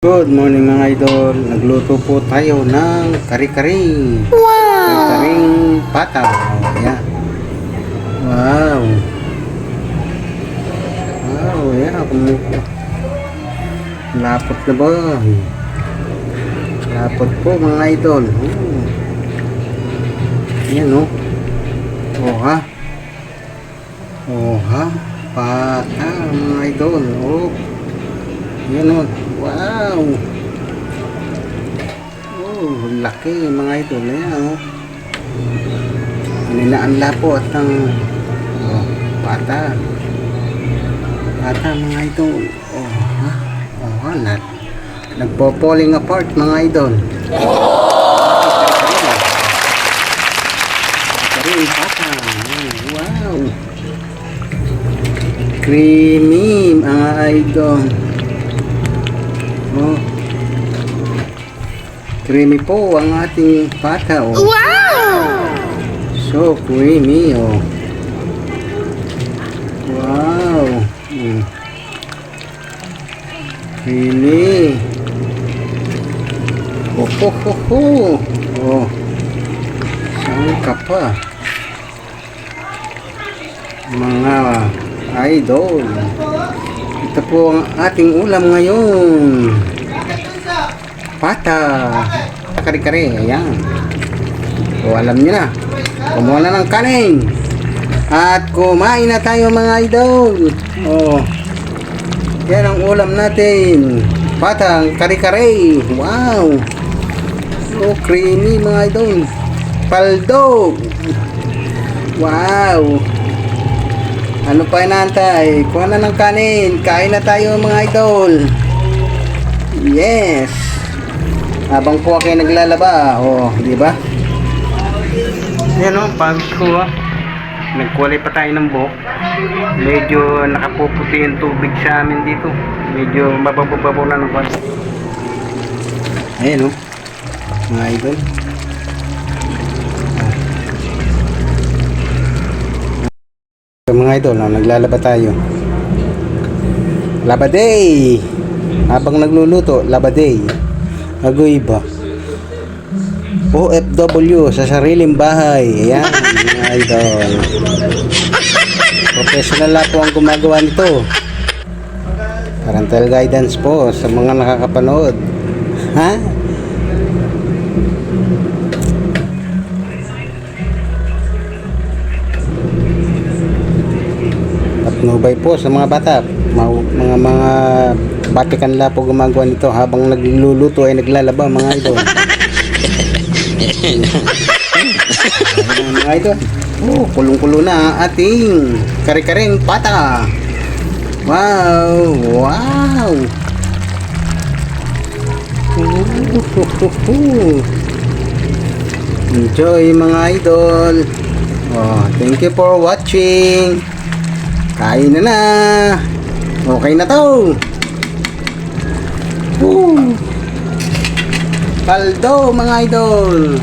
Good morning mga idol. Nagluto po tayo ng kari-kari. Wow! Kari-karing pata. Oh, yeah. Wow. Wow, yeah. Lapot na ba? Lapot po mga idol. Oh. Yan oh. Oh ha. Oh ha. Pata mga idol. Oh. Yan oh. Wow! Oh, laki mga idol. Ayan, oh. Nilaan lapo at ang pata. Pata mga idol. Oh, ha? Oh, ha? Nagpo-falling apart mga idol. Kari pata. Wow! Creamy mga idol. Oh. Creamy po ang ating pata oh. Wow! So creamy oh. Wow. Creamy. Oh ho ho ho. Oh. Saan ka pa? Mga idol. Ito po ang ating ulam ngayon. Pata. Kari-kari. Ayan. O alam nyo na. Kumuha na ng kanin. At kumain na tayo mga idol. O. Yan ang ulam natin. Patang kari-kari. Wow. So creamy mga idol. Paldo. Wow. Ano pa inaantay? Kuha na ng kanin. Kain na tayo mga idol. Yes. Habang po kayo naglalaba. Oh, di ba? Yan oh, pagod ko ah. Nagkulay pa tayo ng buhok. Medyo nakapuputi yung tubig sa amin dito. Medyo mabababaw na ng konti. Ayan oh. Mga idol. So, mga idol, naglalaba tayo. Laba day! Habang nagluluto, laba day. Agoy ba? OFW sa sariling bahay. Ayan, mga idol. Professional na po ang gumagawa nito. Parental guidance po sa mga nakakapanood. Ha? Nubay po sa mga bata, mga batikan po gumagawa nito habang nagluluto ay naglalaba mga idol. Mga idol, oh, kulong-kulo na ang ating kari-karing pata. Wow, wow. Enjoy mga idol. Oh, thank you for watching. Kain na na. Okay na to. Paldo mga idol.